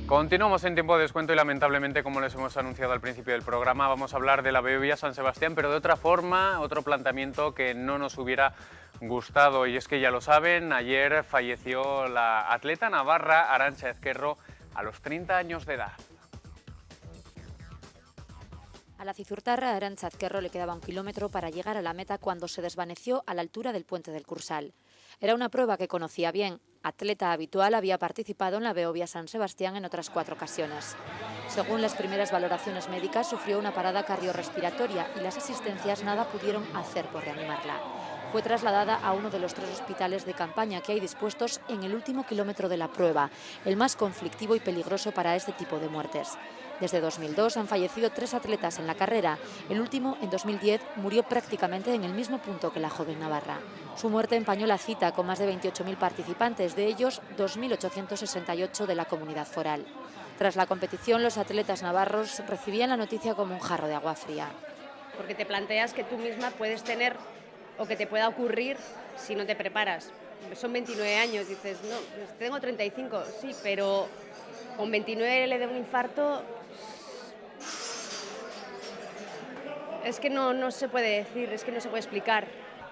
Continuamos en tiempo de descuento y lamentablemente, como les hemos anunciado al principio del programa, vamos a hablar de la Beovia San Sebastián, pero de otra forma, otro planteamiento que no nos hubiera gustado. Y es que ya lo saben, ayer falleció la atleta navarra Arantxa Ezquerro a los 30 años de edad. A la cizurtarra Arantxa Ezquerro le quedaba 1 kilómetro para llegar a la meta cuando se desvaneció a la altura del puente del Cursal. Era una prueba que conocía bien. Atleta habitual, había participado en la Beovia San Sebastián en otras 4 ocasiones. Según las primeras valoraciones médicas, sufrió una parada cardiorrespiratoria y las asistencias nada pudieron hacer por reanimarla. Fue trasladada a uno de los 3 hospitales de campaña que hay dispuestos en el último kilómetro de la prueba, el más conflictivo y peligroso para este tipo de muertes. Desde 2002 han fallecido 3 atletas en la carrera. El último, en 2010, murió prácticamente en el mismo punto que la joven navarra. Su muerte empañó la cita con más de 28.000 participantes, de ellos 2.868 de la comunidad foral. Tras la competición, los atletas navarros recibían la noticia como un jarro de agua fría. Porque te planteas que tú misma puedes tener o que te pueda ocurrir si no te preparas. Son 29 años, dices, no, pues tengo 35, sí, pero con 29 le da un infarto. Es que no se puede decir, es que no se puede explicar.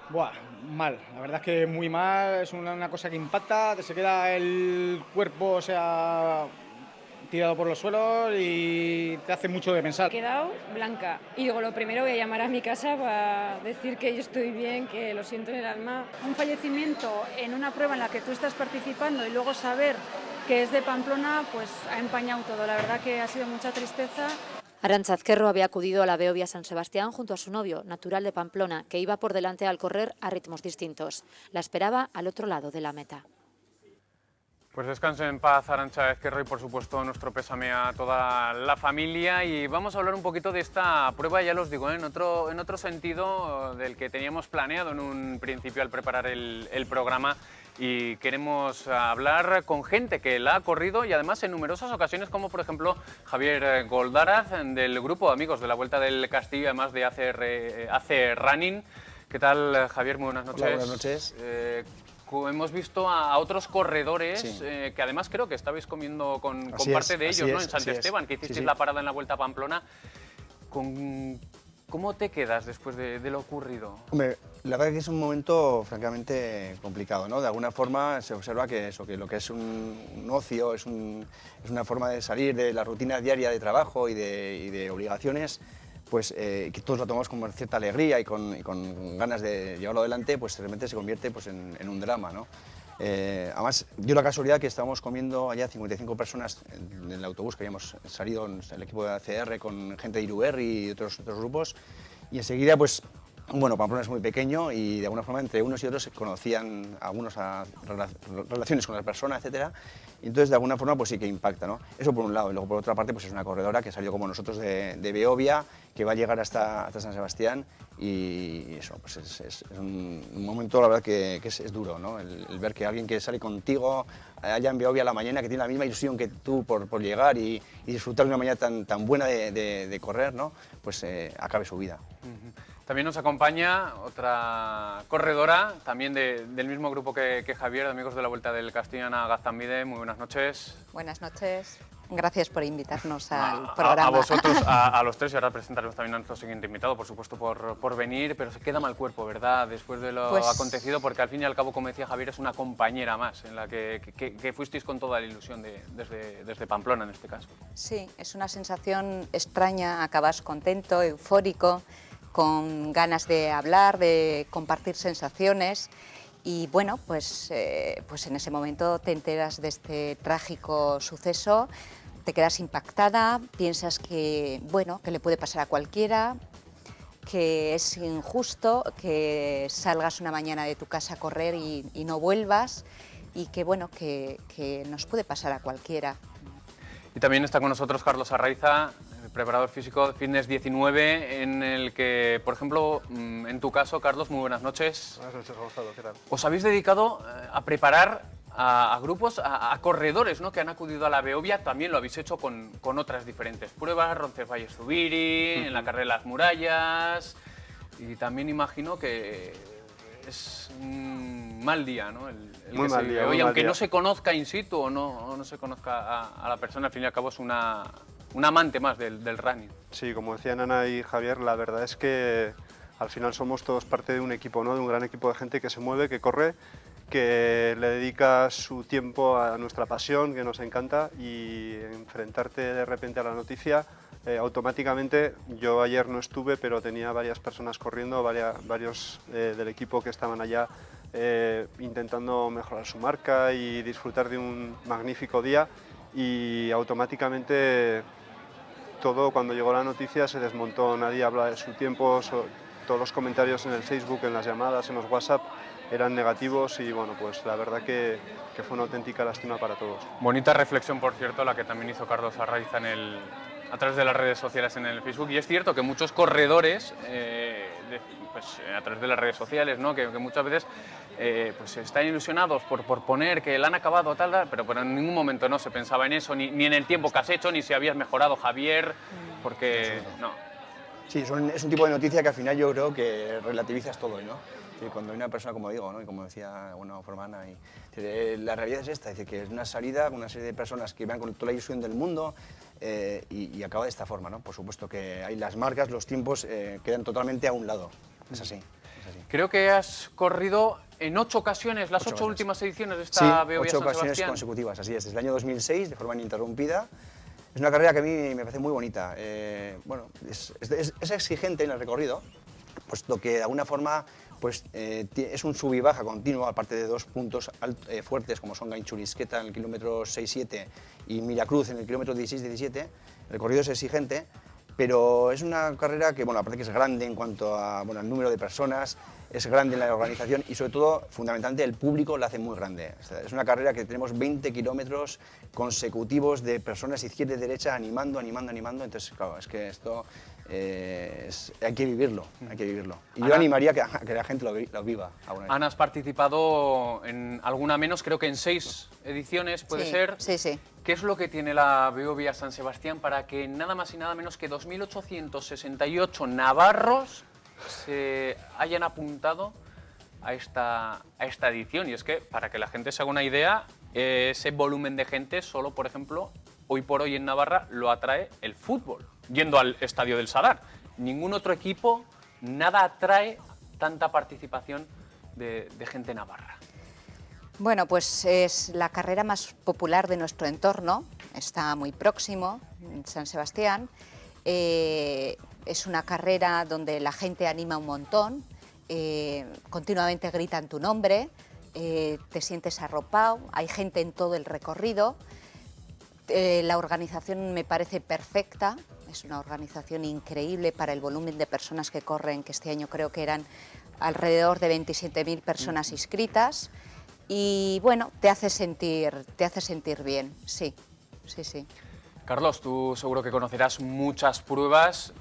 Buah, mal, la verdad es que muy mal, es una cosa que impacta, te se queda el cuerpo, o sea, tirado por los suelos y te hace mucho de pensar. He quedado blanca y digo, lo primero voy a llamar a mi casa para decir que yo estoy bien, que lo siento en el alma. Un fallecimiento en una prueba en la que tú estás participando y luego saber que es de Pamplona, pues ha empañado todo, la verdad que ha sido mucha tristeza. Arantxa Ezquerro había acudido a la Beovia San Sebastián junto a su novio, natural de Pamplona, que iba por delante al correr a ritmos distintos. La esperaba al otro lado de la meta. Pues descanse en paz Arantxa Ezquerro y por supuesto nuestro pésame a toda la familia. Y vamos a hablar un poquito de esta prueba, ya los digo, en otro sentido del que teníamos planeado en un principio al preparar el programa. Y queremos hablar con gente que la ha corrido y además en numerosas ocasiones, como por ejemplo Javier Goldaraz del grupo de amigos de la Vuelta del Castillo, además de AC Running. ¿Qué tal, Javier? Muy buenas noches. Hola, buenas noches. Hemos visto a otros corredores sí. Que además creo que estabais comiendo con Así parte es, de ellos, así ¿no? es, En Sant así es. Esteban, que hicisteis Sí, sí. la parada en la Vuelta a Pamplona. ¿Cómo te quedas después de lo ocurrido? Hombre, la verdad es que es un momento francamente complicado, ¿no? De alguna forma se observa que lo que es un ocio, es una forma de salir de la rutina diaria de trabajo y de obligaciones, pues que todos lo tomamos con cierta alegría y con ganas de llevarlo adelante, pues realmente se convierte pues, en un drama, ¿no? Además, dio la casualidad que estábamos comiendo allá 55 personas en el autobús que habíamos salido en el equipo de ACR con gente de Iruerri y otros grupos, y enseguida, pues, bueno, Pamplona es muy pequeño y de alguna forma entre unos y otros se conocían algunos relaciones con la persona, etcétera, y entonces de alguna forma pues sí que impacta, ¿no? Eso por un lado, y luego por otra parte pues es una corredora que salió como nosotros de Beovia, que va a llegar hasta San Sebastián y eso pues es un momento la verdad que es duro, ¿no? El ver que alguien que sale contigo allá en Beovia a la mañana, que tiene la misma ilusión que tú por llegar y disfrutar de una mañana tan buena de correr, ¿no? Pues acabe su vida. También nos acompaña otra corredora, también del mismo grupo que Javier, de Amigos de la Vuelta del Castillo, Ana Gaztambide. Muy buenas noches. Buenas noches. Gracias por invitarnos al programa. A vosotros, a los tres, y ahora presentaremos también a nuestro siguiente invitado, por supuesto, por venir, pero se queda mal cuerpo, ¿verdad?, después de lo acontecido, porque al fin y al cabo, como decía Javier, es una compañera más, en la que fuisteis con toda la ilusión desde Pamplona, en este caso. Sí, es una sensación extraña, acabas contento, eufórico, con ganas de hablar, de compartir sensaciones. Y bueno, pues en ese momento te enteras de este trágico suceso, te quedas impactada, piensas que, bueno, que le puede pasar a cualquiera, que es injusto que salgas una mañana de tu casa a correr y no vuelvas, y que, bueno, que nos puede pasar a cualquiera. Y también está con nosotros Carlos Arraiza, preparador físico de Fitness 19, en el que, por ejemplo, en tu caso, Carlos, muy buenas noches. Buenas noches, Gonzalo, ¿qué tal? Os habéis dedicado a preparar a grupos, a corredores, ¿no?, que han acudido a la Beovia. También lo habéis hecho con otras diferentes pruebas, Roncesvalles-Zubiri, en la carrera de las murallas, y también imagino que es un mal día, ¿no? El Muy que se mal vive día, hoy, muy mal aunque día. no se conozca in situ o no se conozca a la persona, al fin y al cabo es una amante más del running. Sí, como decían Ana y Javier, la verdad es que al final somos todos parte de un equipo, ¿no? De un gran equipo de gente que se mueve, que corre, que le dedica su tiempo a nuestra pasión, que nos encanta, y enfrentarte de repente a la noticia, automáticamente, yo ayer no estuve, pero tenía varias personas corriendo, varios del equipo que estaban allá intentando mejorar su marca y disfrutar de un magnífico día, y automáticamente todo, cuando llegó la noticia, se desmontó. Nadie habla de su tiempo, todos los comentarios en el Facebook, en las llamadas, en los WhatsApp eran negativos, y bueno, pues la verdad que fue una auténtica lástima para todos. Bonita reflexión, por cierto, la que también hizo Carlos Arraiza a través de las redes sociales en el Facebook. Y es cierto que muchos corredores, a través de las redes sociales, ¿no? que muchas veces pues están ilusionados por poner que la han acabado tal, pero en ningún momento no se pensaba en eso, ni en el tiempo que has hecho, ni si habías mejorado, Javier, porque no. Sí, es un tipo de noticia que al final yo creo que relativizas todo, ¿no? Que cuando hay una persona, como digo, ¿no? Y como decía una formana, la realidad es esta, que es una salida con una serie de personas que van con toda la ilusión del mundo y acaba de esta forma, ¿no? Por supuesto que hay las marcas, los tiempos quedan totalmente a un lado, es así. Creo que has corrido en 8 ocasiones, las 8 últimas ediciones de esta BO Vía San Sebastián. 8 ocasiones consecutivas, así es, desde el año 2006, de forma ininterrumpida. Es una carrera que a mí me parece muy bonita. Bueno, es exigente en el recorrido, puesto que de alguna forma pues, es un sub y baja continuo, aparte de 2 puntos fuertes como son Gainchurisqueta en el kilómetro 6-7 y Miracruz en el kilómetro 16-17. El recorrido es exigente, pero es una carrera que, bueno, aparte que es grande en cuanto a, bueno, al número de personas, es grande en la organización y sobre todo, fundamentalmente, el público la hace muy grande. O sea, es una carrera que tenemos 20 kilómetros consecutivos de personas izquierda y derecha animando, entonces, claro, es que esto hay que vivirlo, hay que vivirlo. Y yo animaría que la gente lo viva alguna vez. Ana, has participado en alguna menos, creo que en 6 ediciones, ¿puede ser? Sí, sí. ¿Qué es lo que tiene la BO Vía San Sebastián para que nada más y nada menos que 2.868 navarros se hayan apuntado a esta edición? Y es que, para que la gente se haga una idea, ese volumen de gente solo, por ejemplo, hoy por hoy en Navarra lo atrae el fútbol, yendo al Estadio del Sadar. Ningún otro equipo, nada atrae tanta participación de gente navarra. Bueno, pues es la carrera más popular de nuestro entorno, está muy próximo, en San Sebastián. Es una carrera donde la gente anima un montón, continuamente gritan tu nombre, te sientes arropado, hay gente en todo el recorrido. La organización me parece perfecta, es una organización increíble para el volumen de personas que corren, que este año creo que eran alrededor de 27.000 personas inscritas. Y bueno, te hace sentir bien, sí, sí, sí. Carlos, tú seguro que conocerás muchas pruebas.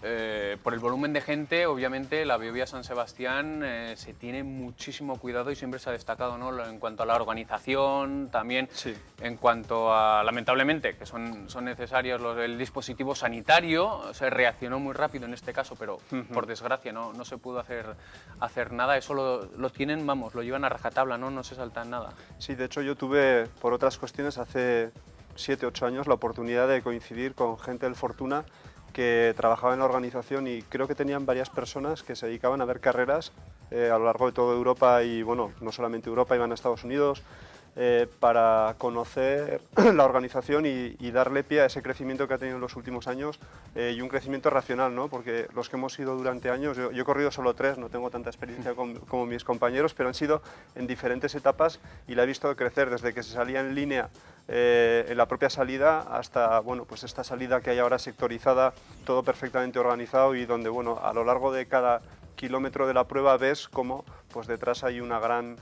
Por el volumen de gente, obviamente, la BO Vía San Sebastián se tiene muchísimo cuidado y siempre se ha destacado, ¿no? En cuanto a la organización, también Sí. en cuanto a, lamentablemente, que son necesarios el dispositivo sanitario. Se reaccionó muy rápido en este caso, pero por desgracia no se pudo hacer nada. Eso lo tienen, vamos, lo llevan a rajatabla, no se saltan nada. Sí, de hecho yo tuve, por otras cuestiones, hace 7, 8 años la oportunidad de coincidir con gente del Fortuna que trabajaba en la organización, y creo que tenían varias personas que se dedicaban a ver carreras a lo largo de toda Europa, y bueno, no solamente Europa, iban a Estados Unidos para conocer la organización y darle pie a ese crecimiento que ha tenido en los últimos años, y un crecimiento racional, ¿no? Porque los que hemos ido durante años, yo he corrido solo 3, no tengo tanta experiencia como mis compañeros, pero han sido en diferentes etapas y la he visto crecer desde que se salía en línea en la propia salida hasta, bueno, pues esta salida que hay ahora sectorizada, todo perfectamente organizado, y donde, bueno, a lo largo de cada kilómetro de la prueba ves cómo pues detrás hay una gran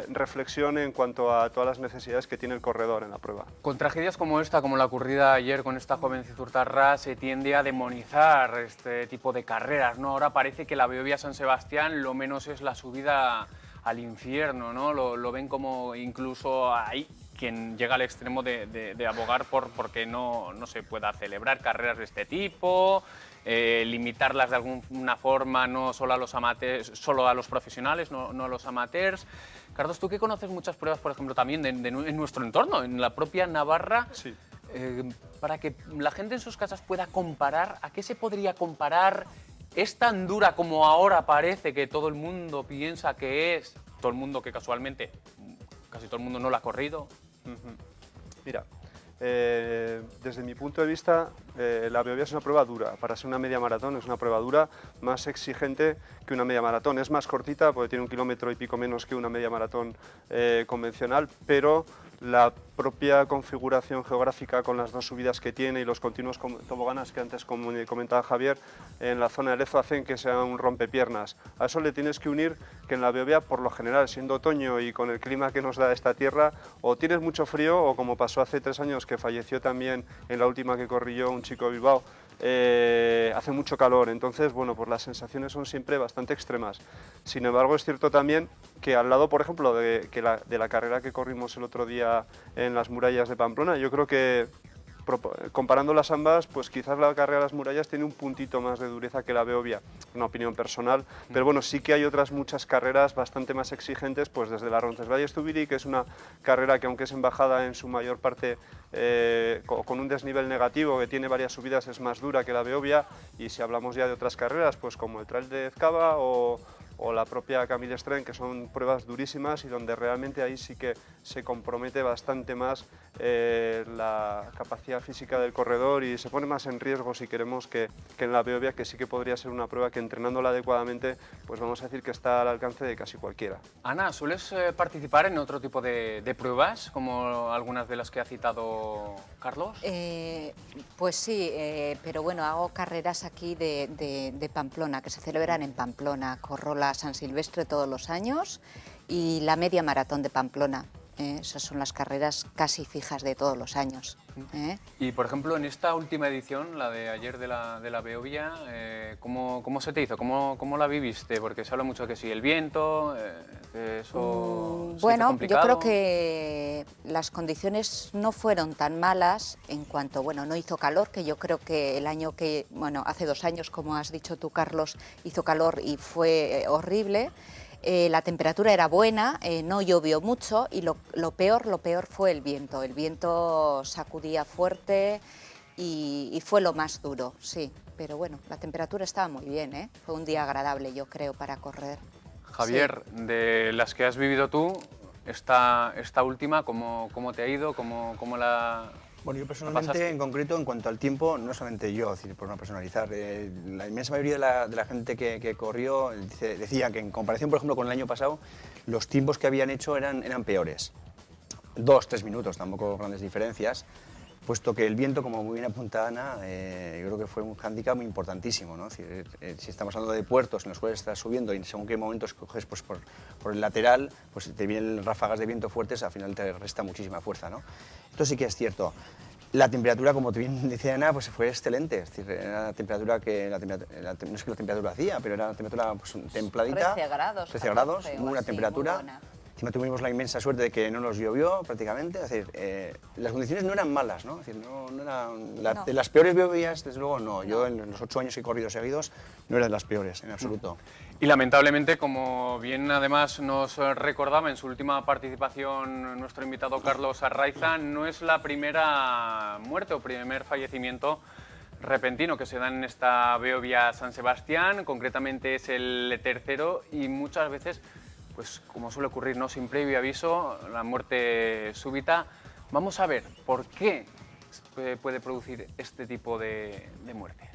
reflexión en cuanto a todas las necesidades que tiene el corredor en la prueba. Con tragedias como esta, como la ocurrida ayer con esta joven Cizurtarra, se tiende a demonizar este tipo de carreras, ¿no? Ahora parece que la BO Vía San Sebastián lo menos es la subida al infierno, ¿no? Lo ven como incluso hay quien llega al extremo de abogar porque no se pueda celebrar carreras de este tipo, limitarlas de alguna forma no solo a los amateurs, solo a los profesionales, no a los amateurs. Carlos, tú que conoces muchas pruebas, por ejemplo, también en nuestro entorno, en la propia Navarra, Sí. para que la gente en sus casas pueda comparar, ¿a qué se podría comparar? ¿Es tan dura como ahora parece que todo el mundo piensa que es? Todo el mundo que casualmente, casi todo el mundo no la ha corrido. Mira, desde mi punto de vista, la Beovia es una prueba dura. Para ser una media maratón es una prueba dura, más exigente que una media maratón. Es más cortita, porque tiene 1 kilómetro y pico menos que una media maratón convencional, pero la propia configuración geográfica con las 2 subidas que tiene y los continuos toboganas que antes comentaba Javier en la zona de Lezo hacen que sea un rompepiernas. A eso le tienes que unir que en la Beovia, por lo general, siendo otoño y con el clima que nos da esta tierra, o tienes mucho frío o como pasó hace 3 años que falleció también en la última que corrí yo un chico de Bilbao, hace mucho calor, entonces bueno, pues las sensaciones son siempre bastante extremas. Sin embargo, es cierto también que al lado, por ejemplo, de la carrera que corrimos el otro día en las murallas de Pamplona, yo creo que comparándolas ambas, pues quizás la carrera de las murallas tiene un puntito más de dureza que la Beovia, una opinión personal, pero bueno, sí que hay otras muchas carreras bastante más exigentes, pues desde la Roncesvalles-Zubiri, que es una carrera que aunque es en bajada en su mayor parte con un desnivel negativo, que tiene varias subidas, es más dura que la Beovia, y si hablamos ya de otras carreras, pues como el Trail de Ezcaba o la propia Camille Estren, que son pruebas durísimas y donde realmente ahí sí que se compromete bastante más la capacidad física del corredor y se pone más en riesgo, si queremos, que en la Beovia, que sí que podría ser una prueba que entrenándola adecuadamente, pues vamos a decir que está al alcance de casi cualquiera. Ana, ¿sueles participar en otro tipo de pruebas, como algunas de las que ha citado Carlos? Pues sí, pero bueno, hago carreras aquí de Pamplona, que se celebran en Pamplona. Corro la San Silvestre todos los años y la media maratón de Pamplona. Esas son las carreras casi fijas de todos los años. Y por ejemplo, en esta última edición, la de ayer de la Beovia, ¿cómo se te hizo? ¿Cómo la viviste? Porque se habla mucho de que sí, el viento, que eso se hizo bueno, complicado. yo creo que las condiciones no fueron tan malas en cuanto, bueno, no hizo calor, que yo creo que el año que, bueno, hace 2 años, como has dicho tú, Carlos, hizo calor y fue horrible. La temperatura era buena, no llovió mucho y lo peor fue el viento. El viento sacudía fuerte y fue lo más duro, sí. Pero bueno, la temperatura estaba muy bien, fue un día agradable, yo creo, para correr. Javier, sí. De las que has vivido tú, esta última, ¿cómo te ha ido? ¿Cómo la...? Bueno, yo personalmente, en concreto, en cuanto al tiempo, no solamente yo, es decir, por no personalizar, la inmensa mayoría de la gente que corrió decía que en comparación, por ejemplo, con el año pasado, los tiempos que habían hecho eran peores. 2-3 minutos, tampoco grandes diferencias, puesto que el viento, como muy bien apunta Ana, yo creo que fue un hándicap muy importantísimo, ¿no? Es decir, si estamos hablando de puertos en los cuales estás subiendo y según qué momentos coges pues, por el lateral, pues te vienen ráfagas de viento fuertes, al final te resta muchísima fuerza, ¿no? Esto sí que es cierto. La temperatura, como bien decía Ana, pues fue excelente, es decir, era una temperatura que, no es que la temperatura hacía, pero era una temperatura pues, templadita. 13 grados. 13 grados, muy buena temperatura. Encima tuvimos la inmensa suerte de que no nos llovió prácticamente, es decir, las condiciones no eran malas, ¿no? Es decir, no eran de las peores Beovias, desde luego no. Yo en los 8 años que he corrido seguidos no era de las peores, en absoluto. Y lamentablemente, como bien además nos recordaba en su última participación nuestro invitado Carlos Arraiza, no es la primera muerte o primer fallecimiento repentino que se da en esta Beovia San Sebastián, concretamente es el tercero y muchas veces, pues como suele ocurrir, ¿no? Sin previo aviso, la muerte súbita. Vamos a ver por qué puede producir este tipo de muertes.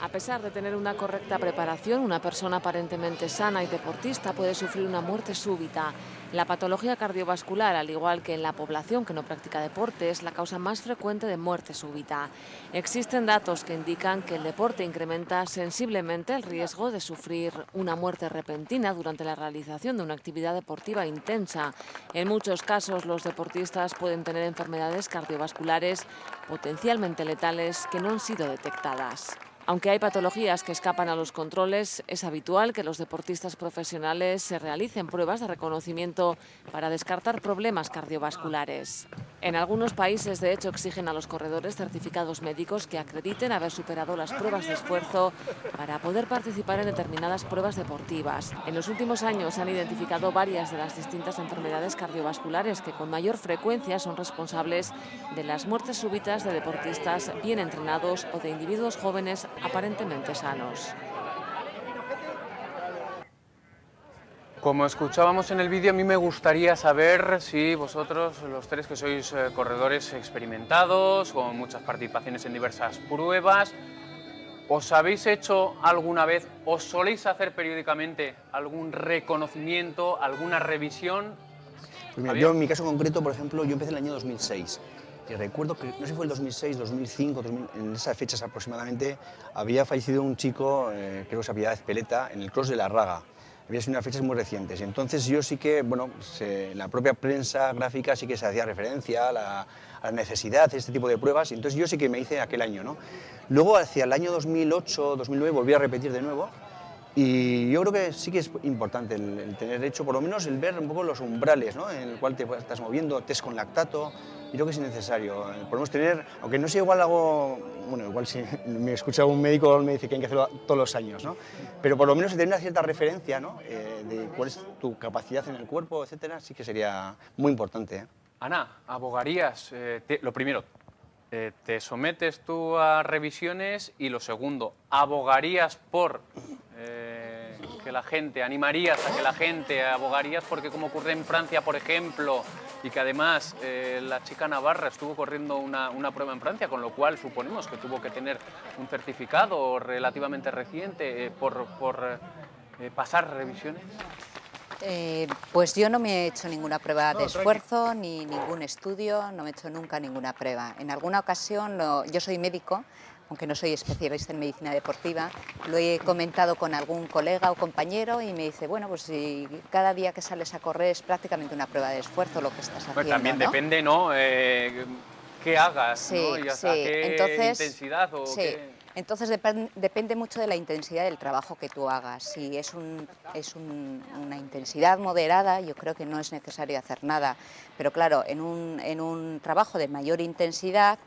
A pesar de tener una correcta preparación, una persona aparentemente sana y deportista puede sufrir una muerte súbita. La patología cardiovascular, al igual que en la población que no practica deporte, es la causa más frecuente de muerte súbita. Existen datos que indican que el deporte incrementa sensiblemente el riesgo de sufrir una muerte repentina durante la realización de una actividad deportiva intensa. En muchos casos, los deportistas pueden tener enfermedades cardiovasculares potencialmente letales que no han sido detectadas. Aunque hay patologías que escapan a los controles, es habitual que los deportistas profesionales se realicen pruebas de reconocimiento para descartar problemas cardiovasculares. En algunos países, de hecho, exigen a los corredores certificados médicos que acrediten haber superado las pruebas de esfuerzo para poder participar en determinadas pruebas deportivas. En los últimos años se han identificado varias de las distintas enfermedades cardiovasculares que con mayor frecuencia son responsables de las muertes súbitas de deportistas bien entrenados o de individuos jóvenes aparentemente sanos. Como escuchábamos en el vídeo, a mí me gustaría saber si vosotros, los tres que sois corredores experimentados, con muchas participaciones en diversas pruebas, ¿os habéis hecho alguna vez, os soléis hacer periódicamente algún reconocimiento, alguna revisión? Pues mira, yo en mi caso concreto, por ejemplo, yo empecé en el año 2006. Y recuerdo que, no sé si fue el 2006, 2005, en esas fechas aproximadamente, había fallecido un chico, creo que se apellidaba Ezpeleta, en el Cross de la Raga. Había sido unas fechas muy recientes. Y entonces yo sí que, bueno, en la propia prensa gráfica sí que se hacía referencia a la necesidad de este tipo de pruebas. Y entonces yo sí que me hice aquel año, ¿no? Luego, hacia el año 2008, 2009, volví a repetir de nuevo. Y yo creo que sí que es importante el tener hecho, por lo menos, el ver un poco los umbrales, ¿no?, en el cual te estás moviendo, test con lactato. Y creo que es necesario. Podemos tener, aunque no sea igual algo, bueno, igual si me escucha un médico me dice que hay que hacerlo todos los años, ¿no? Pero por lo menos tener una cierta referencia, ¿no?, de cuál es tu capacidad en el cuerpo, etcétera, sí que sería muy importante, ¿eh? Ana, abogarías, lo primero, ¿te sometes tú a revisiones? Y lo segundo, ¿abogarías por que la gente, animarías a que la gente, abogarías porque como ocurre en Francia, por ejemplo, y que además la chica Navarra estuvo corriendo una prueba en Francia, con lo cual suponemos que tuvo que tener un certificado relativamente reciente por pasar revisiones? Pues yo no me he hecho ninguna prueba de esfuerzo ni ningún estudio, no me he hecho nunca ninguna prueba. En alguna ocasión, yo soy médico, aunque no soy especialista en medicina deportiva, lo he comentado con algún colega o compañero y me dice, bueno, pues si cada día que sales a correr es prácticamente una prueba de esfuerzo lo que estás haciendo, pues también, ¿no? Depende, ¿no?, qué hagas, Sí, ¿no? Y hasta sí. qué Entonces, intensidad o sí. qué... Entonces depende mucho de la intensidad del trabajo que tú hagas. Si es una intensidad moderada, yo creo que no es necesario hacer nada. Pero claro, en un trabajo de mayor intensidad,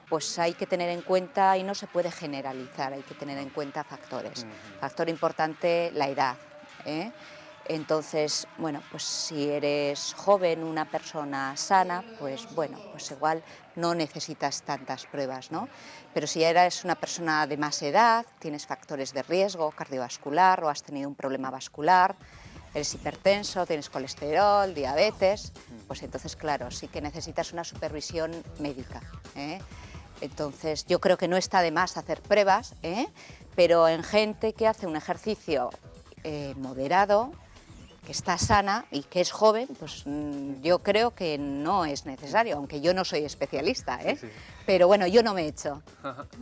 pues hay que tener en cuenta, y no se puede generalizar, hay que tener en cuenta factores. Factor importante, la edad, ¿eh? Entonces, bueno, pues si eres joven, una persona sana, pues bueno, pues igual no necesitas tantas pruebas, ¿no? Pero si eres una persona de más edad, tienes factores de riesgo cardiovascular o has tenido un problema vascular, eres hipertenso, tienes colesterol, diabetes, pues entonces, claro, sí que necesitas una supervisión médica, ¿eh? Entonces, yo creo que no está de más hacer pruebas, ¿eh? Pero en gente que hace un ejercicio moderado, que está sana y que es joven, pues yo creo que no es necesario, aunque yo no soy especialista, ¿eh? Sí. Pero bueno, yo no me he hecho.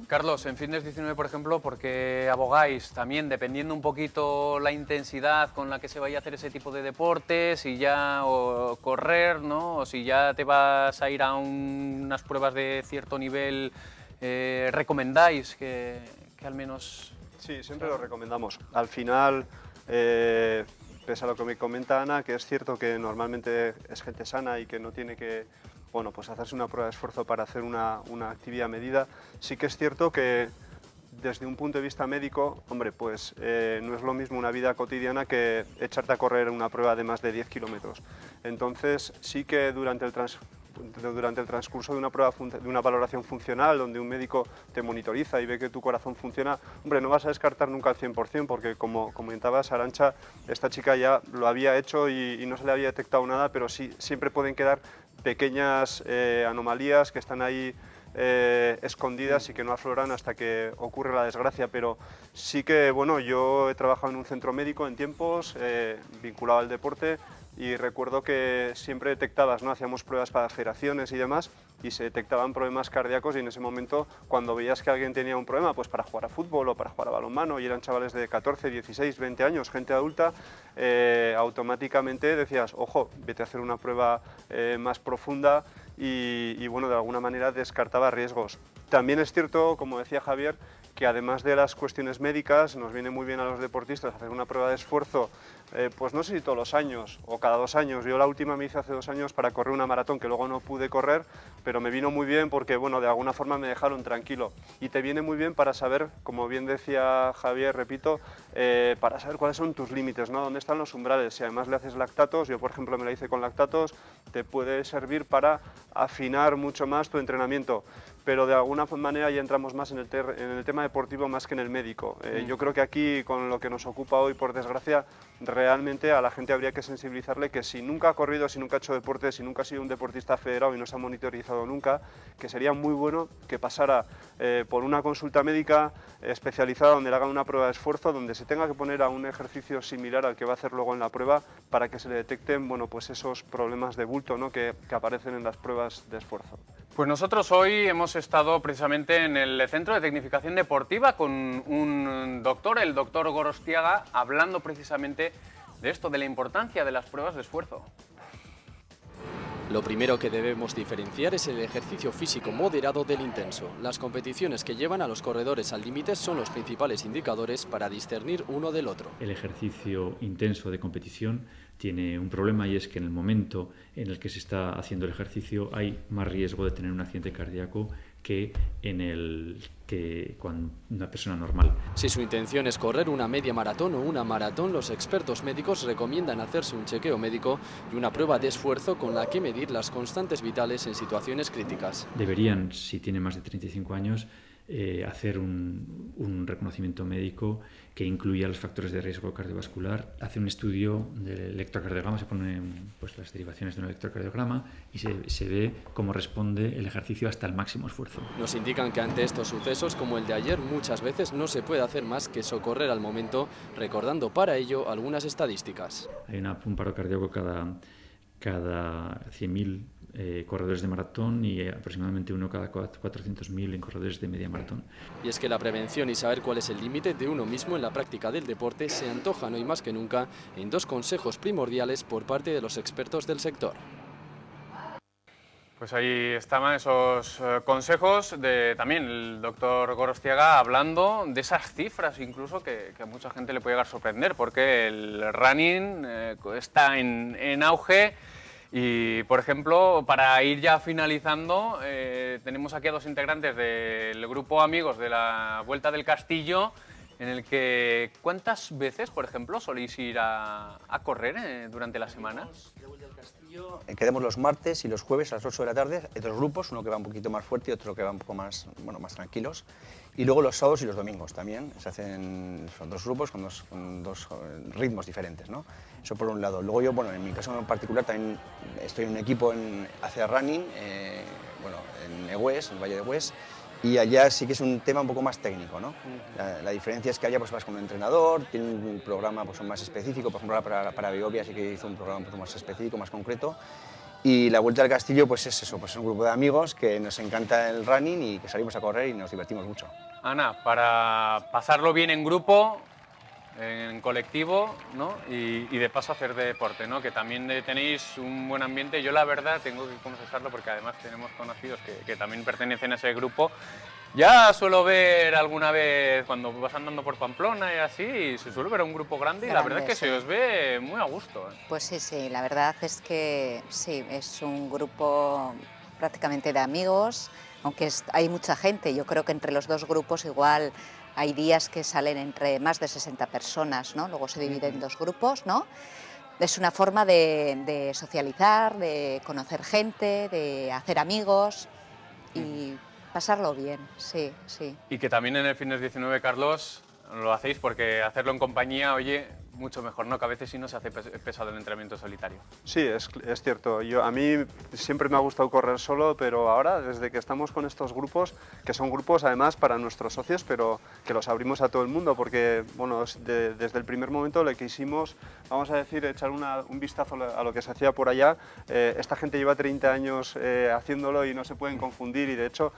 Carlos, en Fitness 19, por ejemplo, porque abogáis también, dependiendo un poquito la intensidad con la que se vaya a hacer ese tipo de deportes, si ya o correr, ¿no?, o si ya te vas a ir a unas pruebas de cierto nivel, ¿recomendáis que al menos...? Sí, siempre lo recomendamos. Al final... pese a lo que me comenta Ana, que es cierto que normalmente es gente sana y que no tiene que, bueno, pues hacerse una prueba de esfuerzo para hacer una actividad medida, sí que es cierto que desde un punto de vista médico, hombre, pues no es lo mismo una vida cotidiana que echarte a correr una prueba de más de 10 kilómetros. Entonces sí que durante el transcurso de una prueba, de una valoración funcional, donde un médico te monitoriza y ve que tu corazón funciona, hombre, no vas a descartar nunca al 100%, porque como comentabas, Arantxa, esta chica ya lo había hecho y no se le había detectado nada, pero sí, siempre pueden quedar pequeñas anomalías que están ahí escondidas y que no afloran hasta que ocurre la desgracia. Pero sí que, bueno, yo he trabajado en un centro médico en tiempos, vinculado al deporte, y recuerdo que siempre detectabas, ¿no?, hacíamos pruebas para federaciones y demás, y se detectaban problemas cardíacos, y en ese momento, cuando veías que alguien tenía un problema, pues para jugar a fútbol o para jugar a balonmano, y eran chavales de 14, 16, 20 años, gente adulta, automáticamente decías, ojo, vete a hacer una prueba más profunda, y bueno, de alguna manera descartaba riesgos. También es cierto, como decía Javier, que además de las cuestiones médicas, nos viene muy bien a los deportistas hacer una prueba de esfuerzo, pues no sé si todos los años o cada 2 años. Yo la última me hice hace 2 años para correr una maratón que luego no pude correr, pero me vino muy bien porque, bueno, de alguna forma me dejaron tranquilo. Y te viene muy bien para saber, como bien decía Javier, repito, para saber cuáles son tus límites, ¿no? Dónde están los umbrales. Si además le haces lactatos, yo por ejemplo me la hice con lactatos, te puede servir para afinar mucho más tu entrenamiento. Pero de alguna manera ya entramos más en el tema deportivo más que en el médico. Yo creo que aquí, con lo que nos ocupa hoy, por desgracia, realmente a la gente habría que sensibilizarle que si nunca ha corrido, si nunca ha hecho deporte, si nunca ha sido un deportista federado y no se ha monitorizado nunca, que sería muy bueno que pasara por una consulta médica especializada donde le hagan una prueba de esfuerzo, donde se tenga que poner a un ejercicio similar al que va a hacer luego en la prueba para que se le detecten, bueno, pues esos problemas de bulto, ¿no?, que aparecen en las pruebas de esfuerzo. Pues nosotros hoy hemos estado precisamente en el Centro de Tecnificación Deportiva con un doctor, el doctor Gorostiaga, hablando precisamente de esto, de la importancia de las pruebas de esfuerzo. Lo primero que debemos diferenciar es el ejercicio físico moderado del intenso. Las competiciones que llevan a los corredores al límite son los principales indicadores para discernir uno del otro. El ejercicio intenso de competición tiene un problema, y es que en el momento en el que se está haciendo el ejercicio hay más riesgo de tener un accidente cardíaco que con una persona normal. Si su intención es correr una media maratón o una maratón, los expertos médicos recomiendan hacerse un chequeo médico y una prueba de esfuerzo con la que medir las constantes vitales en situaciones críticas. Deberían, si tiene más de 35 años, hacer un reconocimiento médico que incluya los factores de riesgo cardiovascular, hacer un estudio del electrocardiograma, se ponen pues las derivaciones de un electrocardiograma y se ve cómo responde el ejercicio hasta el máximo esfuerzo. Nos indican que ante estos sucesos como el de ayer muchas veces no se puede hacer más que socorrer al momento, recordando para ello algunas estadísticas. Hay un paro cardíaco cada 100.000 corredores de maratón y aproximadamente uno cada 400.000 en corredores de media maratón. Y es que la prevención y saber cuál es el límite de uno mismo en la práctica del deporte se antojan hoy más que nunca en 2 consejos primordiales por parte de los expertos del sector. Pues ahí estaban esos consejos de también el doctor Gorostiaga, hablando de esas cifras incluso que a mucha gente le puede llegar a sorprender, porque el running está en auge. Y, por ejemplo, para ir ya finalizando, tenemos aquí a 2 integrantes del grupo Amigos de la Vuelta del Castillo, en el que, ¿cuántas veces, por ejemplo, soléis ir a correr durante la semana? Quedamos los martes y los jueves a las 8 de la tarde, hay 2 grupos, uno que va un poquito más fuerte y otro que va un poco más, más tranquilos. Y luego los sábados y los domingos también, son 2 grupos con dos ritmos diferentes, ¿no? Eso por un lado. Luego yo, en mi caso en particular, también estoy en un equipo en ACA Running, en Egues, en el Valle de Egues, y allá sí que es un tema un poco más técnico, ¿no? La diferencia es que allá pues vas con un entrenador, tiene un programa pues, más específico, por ejemplo para Biovia sí que hizo un programa un poco más específico, más concreto. Y la Vuelta al Castillo pues es eso, pues es un grupo de amigos que nos encanta el running y que salimos a correr y nos divertimos mucho. Ana, para pasarlo bien en grupo, en colectivo, ¿no? y de paso hacer deporte, ¿no? Que también tenéis un buen ambiente. Yo la verdad tengo que confesarlo porque además tenemos conocidos que también pertenecen a ese grupo. Ya suelo ver alguna vez cuando vas andando por Pamplona y así, se suele ver un grupo grande y la verdad es que se os ve muy a gusto. Pues sí, la verdad es que sí, es un grupo prácticamente de amigos, aunque hay mucha gente. Yo creo que entre los 2 grupos igual hay días que salen entre más de 60 personas, ¿no? Luego se dividen en 2 grupos, ¿no? Es una forma de socializar, de conocer gente, de hacer amigos y pasarlo bien, sí. Y que también en el Fitness 19, Carlos, lo hacéis porque hacerlo en compañía, oye, mucho mejor, ¿no? Que a veces sí no se hace pesado el entrenamiento solitario. Sí, es cierto. A mí siempre me ha gustado correr solo, pero ahora, desde que estamos con estos grupos, que son grupos además para nuestros socios, pero que los abrimos a todo el mundo, porque bueno, desde el primer momento le quisimos, vamos a decir, echar un vistazo a lo que se hacía por allá. Esta gente lleva 30 años haciéndolo y no se pueden confundir, y de hecho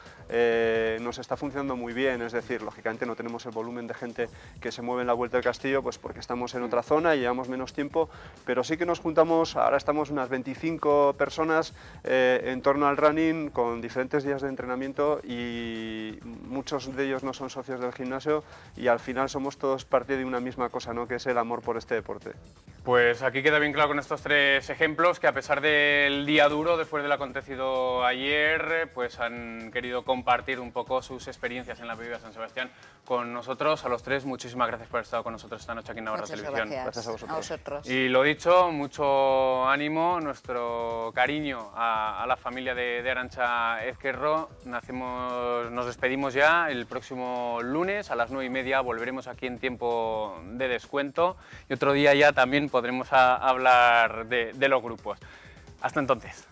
nos está funcionando muy bien. Es decir, lógicamente no tenemos el volumen de gente que se mueve en la Vuelta del Castillo, pues porque estamos en otra zona y llevamos menos tiempo, pero sí que nos juntamos, ahora estamos unas 25 personas en torno al running con diferentes días de entrenamiento y muchos de ellos no son socios del gimnasio y al final somos todos parte de una misma cosa, ¿no? Que es el amor por este deporte. Pues aquí queda bien claro con estos 3 ejemplos que a pesar del día duro después del acontecido ayer, pues han querido compartir un poco sus experiencias en la Bebida San Sebastián con nosotros. A los 3, muchísimas gracias por haber estado con nosotros esta noche aquí en Navarra Televisión. Gracias a vosotros. Y lo dicho, mucho ánimo, nuestro cariño a la familia de Arantxa Ezquerro. Nos despedimos ya. El próximo lunes a las 9:30 volveremos aquí en tiempo de descuento y otro día ya también podremos hablar de los grupos. Hasta entonces.